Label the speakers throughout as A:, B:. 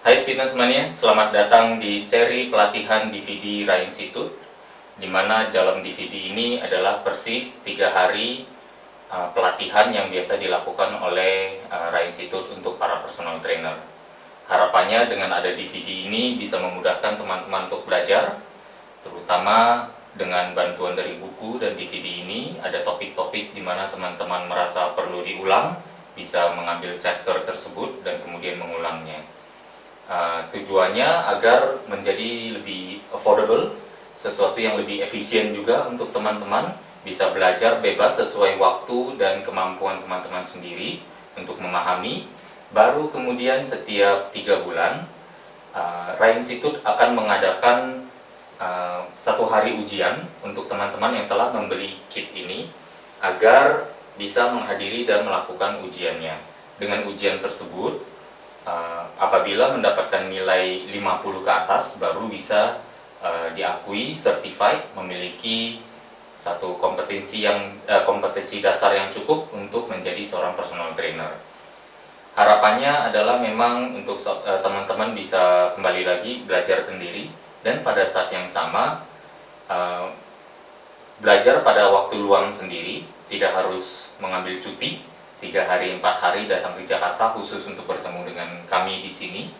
A: Hai Fitness Mania, selamat datang di seri pelatihan DVD Rai Institute, di mana dalam DVD ini adalah persis 3 hari pelatihan yang biasa dilakukan oleh Rai Institute untuk para personal trainer. Harapannya dengan ada DVD ini bisa memudahkan teman-teman untuk belajar, terutama dengan bantuan dari buku dan DVD ini ada topik-topik di mana teman-teman merasa perlu diulang, bisa mengambil chapter tersebut dan kemudian mengulangnya. Tujuannya agar menjadi lebih affordable, sesuatu yang lebih efisien juga untuk teman-teman, bisa belajar bebas sesuai waktu dan kemampuan teman-teman sendiri untuk memahami. Baru kemudian setiap 3 bulan Rai Institute akan mengadakan 1 hari ujian untuk teman-teman yang telah membeli kit ini, agar bisa menghadiri dan melakukan ujiannya. Dengan ujian tersebut, apabila mendapatkan nilai 50 ke atas baru bisa diakui certified memiliki satu kompetensi dasar yang cukup untuk menjadi seorang personal trainer. Harapannya adalah memang untuk teman-teman bisa kembali lagi belajar sendiri dan pada saat yang sama belajar pada waktu luang sendiri, tidak harus mengambil cuti 3 hari 4 hari datang ke Jakarta khusus untuk bertemu dengan kami di sini,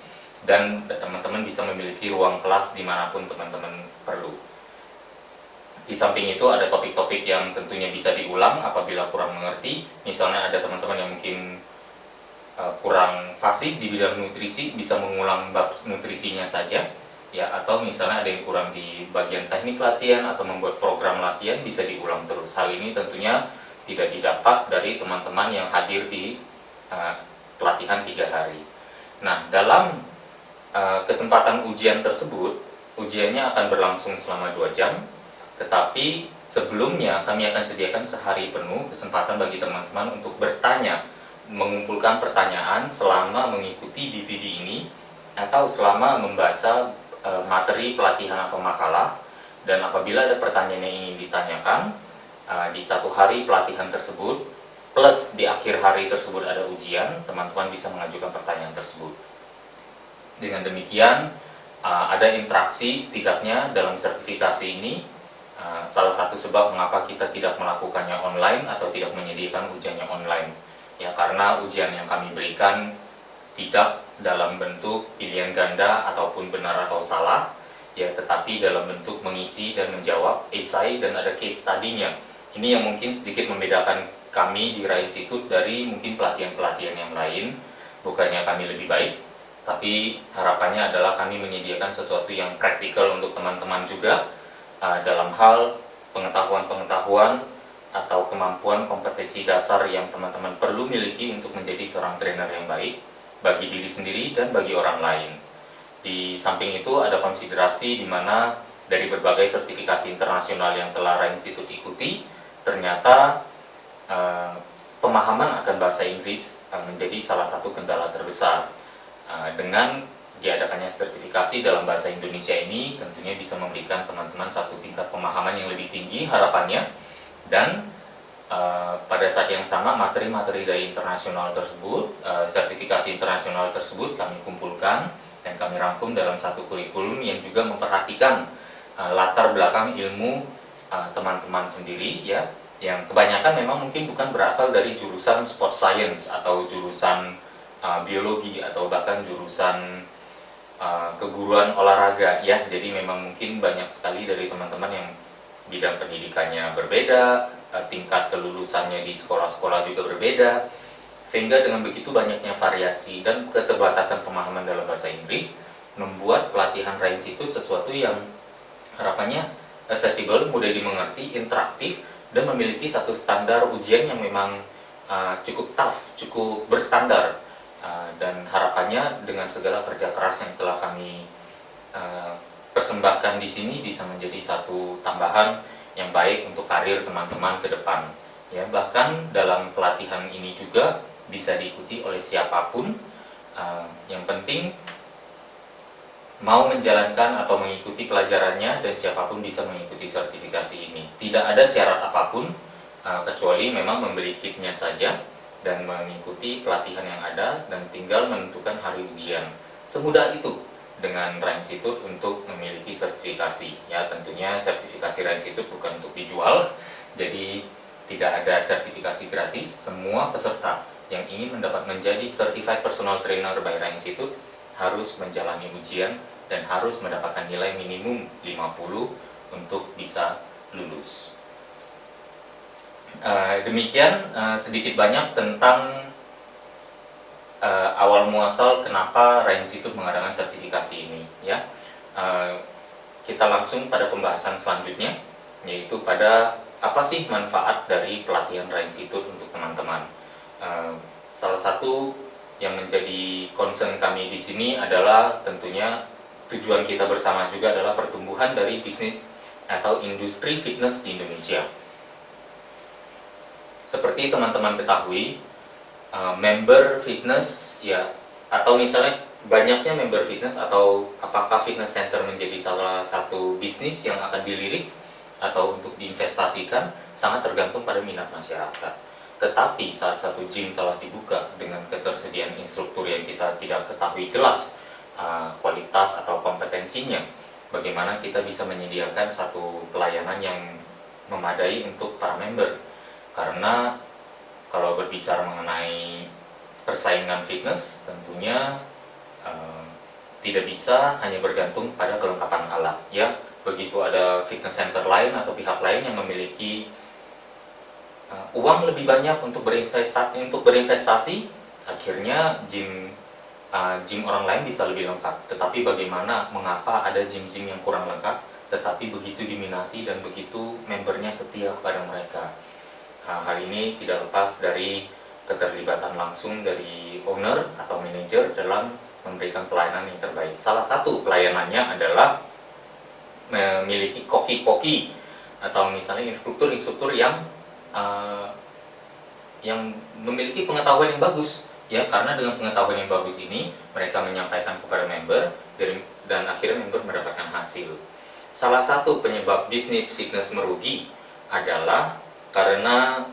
A: dan teman-teman bisa memiliki ruang kelas dimanapun teman-teman perlu. Di samping itu ada topik-topik yang tentunya bisa diulang apabila kurang mengerti. Misalnya ada teman-teman yang mungkin kurang fasih di bidang nutrisi, bisa mengulang bab nutrisinya saja ya, atau misalnya ada yang kurang di bagian teknik latihan atau membuat program latihan, bisa diulang terus. Hal ini tentunya tidak didapat dari teman-teman yang hadir di pelatihan 3 hari. Nah, dalam kesempatan ujian tersebut, ujiannya akan berlangsung selama 2 jam, tetapi sebelumnya kami akan sediakan sehari penuh kesempatan bagi teman-teman untuk bertanya, mengumpulkan pertanyaan selama mengikuti DVD ini atau selama membaca materi pelatihan atau makalah. Dan apabila ada pertanyaan yang ingin ditanyakan di 1 hari pelatihan tersebut plus di akhir hari tersebut ada ujian, teman-teman bisa mengajukan pertanyaan tersebut. Dengan demikian ada interaksi setidaknya dalam sertifikasi ini. Salah satu sebab mengapa kita tidak melakukannya online atau tidak menyediakan ujiannya online ya, karena ujian yang kami berikan tidak dalam bentuk pilihan ganda ataupun benar atau salah ya, tetapi dalam bentuk mengisi dan menjawab esai dan ada case study-nya. Ini yang mungkin sedikit membedakan kami di Rai Institute dari mungkin pelatihan-pelatihan yang lain. Bukannya kami lebih baik, tapi harapannya adalah kami menyediakan sesuatu yang praktikal untuk teman-teman juga dalam hal pengetahuan-pengetahuan atau kemampuan kompetensi dasar yang teman-teman perlu miliki untuk menjadi seorang trainer yang baik bagi diri sendiri dan bagi orang lain. Di samping itu ada konsiderasi di mana dari berbagai sertifikasi internasional yang telah Rai Institute ikuti, ternyata pemahaman akan bahasa Inggris menjadi salah satu kendala terbesar. Dengan diadakannya sertifikasi dalam bahasa Indonesia ini tentunya bisa memberikan teman-teman satu tingkat pemahaman yang lebih tinggi harapannya, dan pada saat yang sama materi-materi dari internasional tersebut, sertifikasi internasional tersebut kami kumpulkan dan kami rangkum dalam satu kurikulum yang juga memperhatikan latar belakang ilmu teman-teman sendiri ya, yang kebanyakan memang mungkin bukan berasal dari jurusan sport science atau jurusan biologi atau bahkan jurusan keguruan olahraga ya. Jadi memang mungkin banyak sekali dari teman-teman yang bidang pendidikannya berbeda, tingkat kelulusannya di sekolah-sekolah juga berbeda, sehingga dengan begitu banyaknya variasi dan keterbatasan pemahaman dalam bahasa Inggris membuat pelatihan Rai Institute sesuatu yang harapannya accessible, mudah dimengerti, interaktif, dan memiliki satu standar ujian yang memang cukup tough, cukup berstandar. Dan harapannya dengan segala kerja keras yang telah kami persembahkan di sini bisa menjadi satu tambahan yang baik untuk karir teman-teman ke depan ya. Bahkan dalam pelatihan ini juga bisa diikuti oleh siapapun, yang penting mau menjalankan atau mengikuti pelajarannya, dan siapapun bisa mengikuti sertifikasi ini. Tidak ada syarat apapun kecuali memang membeli kitnya saja dan mengikuti pelatihan yang ada dan tinggal menentukan hari ujian. semudah itu dengan Rain Institute untuk memiliki sertifikasi. Ya, tentunya sertifikasi Rain Institute bukan untuk dijual, jadi tidak ada sertifikasi gratis. Semua peserta yang ingin menjadi Certified Personal Trainer by Rain Institute harus menjalani ujian dan harus mendapatkan nilai minimum 50 untuk bisa lulus. Demikian sedikit banyak tentang awal muasal kenapa Rain Institute mengadakan sertifikasi ini, ya. Kita langsung pada pembahasan selanjutnya, yaitu pada apa sih manfaat dari pelatihan Rain Institute untuk teman-teman. Salah satu yang menjadi concern kami di sini adalah tentunya tujuan kita bersama juga adalah pertumbuhan dari bisnis atau industri fitness di Indonesia. Seperti teman-teman ketahui, member fitness ya, atau misalnya banyaknya member fitness atau apakah fitness center menjadi salah satu bisnis yang akan dilirik atau untuk diinvestasikan sangat tergantung pada minat masyarakat. Tetapi saat satu gym telah dibuka dengan ketersediaan instruktur yang kita tidak ketahui jelas kualitas atau kompetensinya, bagaimana kita bisa menyediakan satu pelayanan yang memadai untuk para member. Karena kalau berbicara mengenai persaingan fitness, tentunya tidak bisa hanya bergantung pada kelengkapan alat, ya. Begitu ada fitness center lain atau pihak lain yang memiliki uang lebih banyak untuk berinvestasi, akhirnya gym orang lain bisa lebih lengkap. Tetapi bagaimana, mengapa ada gym-gym yang kurang lengkap, tetapi begitu diminati dan begitu membernya setia kepada mereka? Hal ini tidak lepas dari keterlibatan langsung dari owner atau manajer dalam memberikan pelayanan yang terbaik. Salah satu pelayanannya adalah memiliki koki-koki atau misalnya instruktur-instruktur yang memiliki pengetahuan yang bagus, ya. Karena dengan pengetahuan yang bagus ini mereka menyampaikan kepada member dan akhirnya member mendapatkan hasil. Salah satu penyebab bisnis fitness merugi adalah karena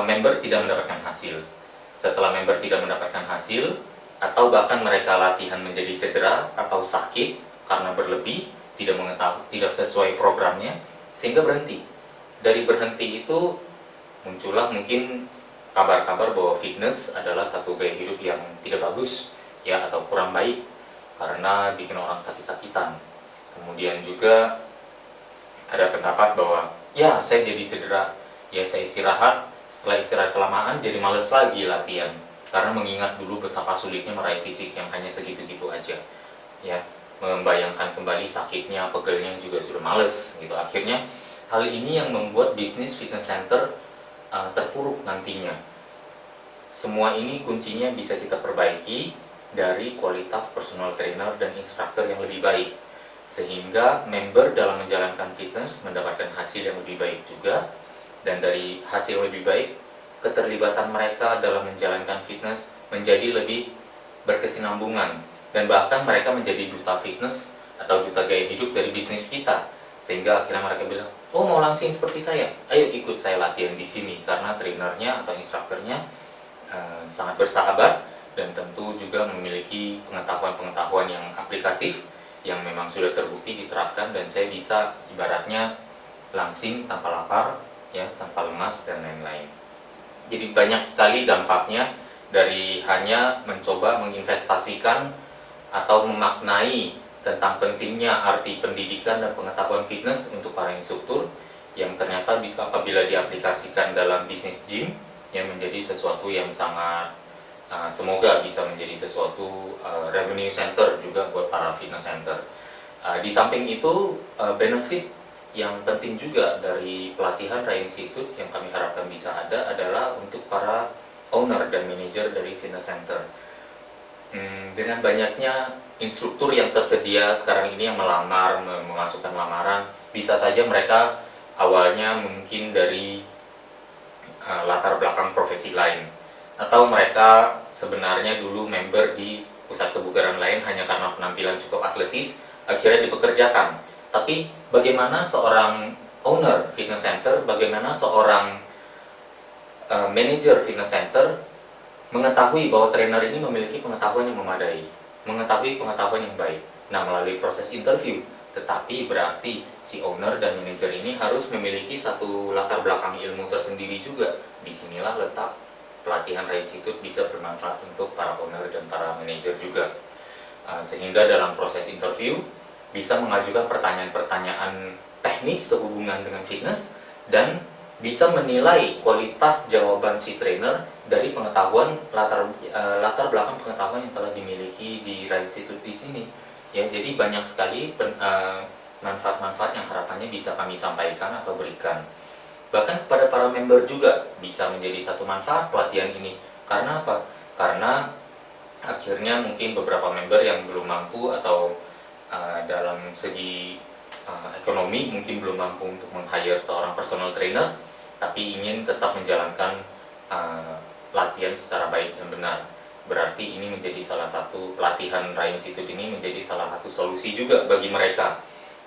A: member tidak mendapatkan hasil. Setelah member tidak mendapatkan hasil, atau bahkan mereka latihan menjadi cedera atau sakit karena berlebih, tidak sesuai programnya, sehingga berhenti. Dari berhenti itu muncullah mungkin kabar-kabar bahwa fitness adalah satu gaya hidup yang tidak bagus, ya, atau kurang baik karena bikin orang sakit-sakitan. Kemudian juga ada pendapat bahwa ya, saya jadi cedera, ya saya istirahat, setelah istirahat kelamaan jadi males lagi latihan karena mengingat dulu betapa sulitnya meraih fisik yang hanya segitu-gitu aja, ya. Membayangkan kembali sakitnya, pegelnya juga sudah males gitu. Akhirnya hal ini yang membuat bisnis fitness center terpuruk nantinya. Semua ini kuncinya bisa kita perbaiki dari kualitas personal trainer dan instruktur yang lebih baik, sehingga member dalam menjalankan fitness mendapatkan hasil yang lebih baik juga. Dan dari hasil yang lebih baik, keterlibatan mereka dalam menjalankan fitness menjadi lebih berkesinambungan, dan bahkan mereka menjadi duta fitness atau duta gaya hidup dari bisnis kita. Sehingga akhirnya mereka bilang, oh mau langsing seperti saya, ayo ikut saya latihan di sini, karena trainernya atau instrukturnya sangat bersahabat dan tentu juga memiliki pengetahuan-pengetahuan yang aplikatif yang memang sudah terbukti diterapkan, dan saya bisa ibaratnya langsing tanpa lapar, ya, tanpa lemas dan lain-lain. Jadi banyak sekali dampaknya dari hanya mencoba menginvestasikan atau memaknai tentang pentingnya arti pendidikan dan pengetahuan fitness untuk para instruktur, yang ternyata apabila diaplikasikan dalam bisnis gym yang menjadi sesuatu yang sangat semoga bisa menjadi sesuatu revenue center juga buat para fitness center. Di samping itu, benefit yang penting juga dari pelatihan Rain Institute yang kami harapkan bisa ada adalah untuk para owner dan manajer dari fitness center. Dengan banyaknya instruktur yang tersedia sekarang ini yang melamar, memasukkan lamaran, bisa saja mereka awalnya mungkin dari latar belakang profesi lain, atau mereka sebenarnya dulu member di pusat kebugaran lain hanya karena penampilan cukup atletis, akhirnya dipekerjakan. Tapi bagaimana seorang owner fitness center, bagaimana seorang manajer fitness center mengetahui bahwa trainer ini memiliki pengetahuan yang memadai, mengetahui pengetahuan yang baik. Nah, melalui proses interview, tetapi berarti si owner dan manajer ini harus memiliki satu latar belakang ilmu tersendiri juga. Disinilah letak pelatihan Rain Institute bisa bermanfaat untuk para owner dan para manajer juga. Sehingga dalam proses interview bisa mengajukan pertanyaan-pertanyaan teknis sehubungan dengan fitness dan bisa menilai kualitas jawaban si trainer dari pengetahuan latar belakang pengetahuan yang telah dimiliki di Rain Institute di sini. Ya, jadi banyak sekali manfaat-manfaat yang harapannya bisa kami sampaikan atau berikan. Bahkan kepada para member juga bisa menjadi satu manfaat pelatihan ini. Karena apa? Karena akhirnya mungkin beberapa member yang belum mampu atau dalam segi ekonomi mungkin belum mampu untuk meng-hire seorang personal trainer, tapi ingin tetap menjalankan latihan secara baik dan benar. Berarti ini menjadi salah satu pelatihan Rain Institute ini menjadi salah satu solusi juga bagi mereka,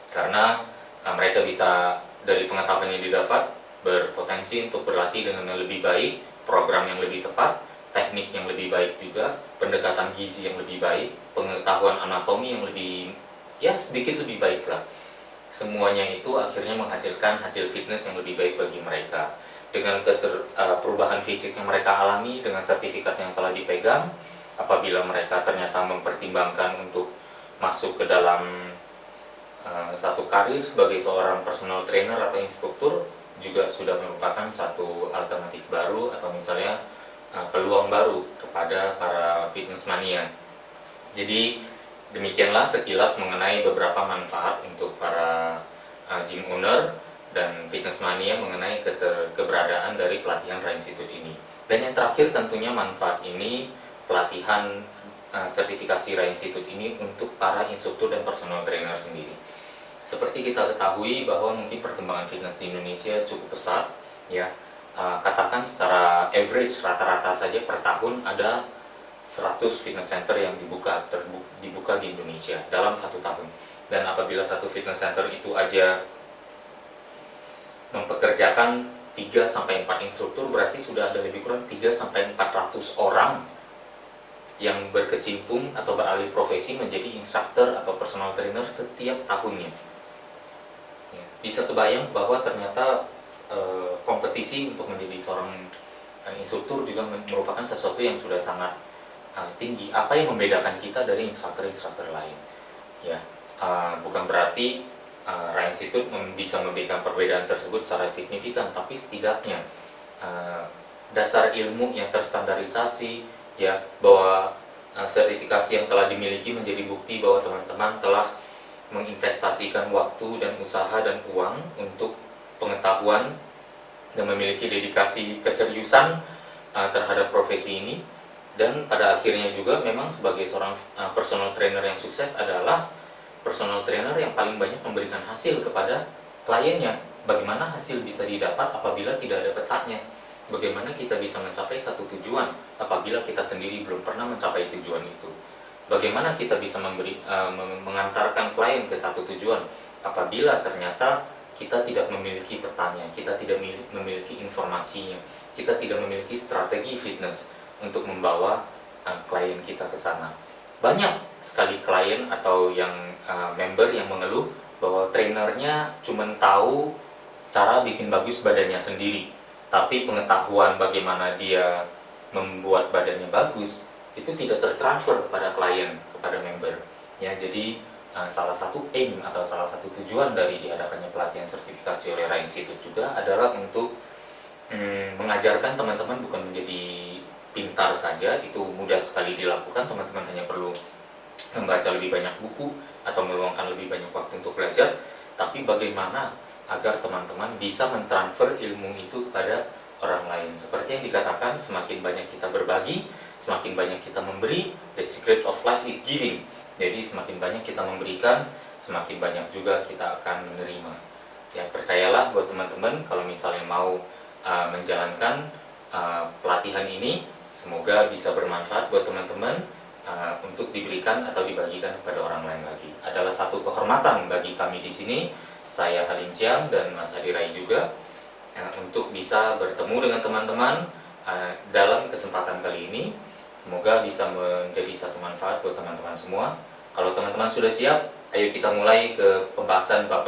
A: karena mereka bisa dari pengetahuan yang didapat berpotensi untuk berlatih dengan yang lebih baik, program yang lebih tepat, teknik yang lebih baik juga, pendekatan gizi yang lebih baik, pengetahuan anatomi yang lebih sedikit lebih baik lah. Semuanya itu akhirnya menghasilkan hasil fitness yang lebih baik bagi mereka. Dengan perubahan fisik yang mereka alami, dengan sertifikat yang telah dipegang, apabila mereka ternyata mempertimbangkan untuk masuk ke dalam satu karir sebagai seorang personal trainer atau instruktur, juga sudah merupakan satu alternatif baru atau misalnya peluang baru kepada para fitness mania. Jadi demikianlah sekilas mengenai beberapa manfaat untuk para gym owner dan fitness mania mengenai keberadaan dari pelatihan Rain Institute ini. Dan yang terakhir tentunya manfaat ini pelatihan sertifikasi Rain Institute ini untuk para instruktur dan personal trainer sendiri. Seperti kita ketahui bahwa mungkin perkembangan fitness di Indonesia cukup pesat, ya. Katakan secara average rata-rata saja per tahun ada 100 fitness center yang dibuka di Indonesia dalam satu tahun. Dan apabila satu fitness center itu aja mempekerjakan 3-4 instruktur, berarti sudah ada lebih kurang 3-400 orang yang berkecimpung atau beralih profesi menjadi instruktur atau personal trainer setiap tahunnya. Bisa kebayang bahwa ternyata kompetisi untuk menjadi seorang instruktur juga merupakan sesuatu yang sudah sangat tinggi. Apa yang membedakan kita dari instruktur-instruktur lain? Ya, bukan berarti Rain Institute bisa memberikan perbedaan tersebut secara signifikan, tapi setidaknya dasar ilmu yang terstandarisasi, ya, bahwa sertifikasi yang telah dimiliki menjadi bukti bahwa teman-teman telah menginvestasikan waktu dan usaha dan uang untuk pengetahuan dan memiliki dedikasi keseriusan terhadap profesi ini. Dan pada akhirnya juga memang sebagai seorang personal trainer yang sukses adalah personal trainer yang paling banyak memberikan hasil kepada kliennya. Bagaimana hasil bisa didapat apabila tidak ada petanya? Bagaimana kita bisa mencapai satu tujuan apabila kita sendiri belum pernah mencapai tujuan itu? Bagaimana kita bisa mengantarkan klien ke satu tujuan apabila ternyata kita tidak memiliki petanya, kita tidak memiliki informasinya, kita tidak memiliki strategi fitness untuk membawa klien kita ke sana. Banyak sekali klien atau yang member yang mengeluh bahwa trainernya cuma tahu cara bikin bagus badannya sendiri, tapi pengetahuan bagaimana dia membuat badannya bagus itu tidak tertransfer kepada klien, kepada member. Ya, jadi salah satu aim atau salah satu tujuan dari diadakannya pelatihan sertifikasi oleh Rain Institute juga adalah untuk mengajarkan teman-teman bukan menjadi pintar saja, itu mudah sekali dilakukan. Teman-teman hanya perlu membaca lebih banyak buku atau meluangkan lebih banyak waktu untuk belajar, tapi bagaimana agar teman-teman bisa mentransfer ilmu itu kepada orang lain. Seperti yang dikatakan, semakin banyak kita berbagi, semakin banyak kita memberi. The secret of life is giving. Jadi semakin banyak kita memberikan, semakin banyak juga kita akan menerima. Ya, percayalah buat teman-teman, kalau misalnya mau menjalankan pelatihan ini, semoga bisa bermanfaat buat teman-teman untuk diberikan atau dibagikan kepada orang lain lagi. Adalah satu kehormatan bagi kami di sini, saya Halim Chiang dan Mas Adi Rai juga, untuk bisa bertemu dengan teman-teman, dalam kesempatan kali ini. Semoga bisa menjadi satu manfaat buat teman-teman semua. Kalau teman-teman sudah siap, ayo kita mulai ke pembahasan bab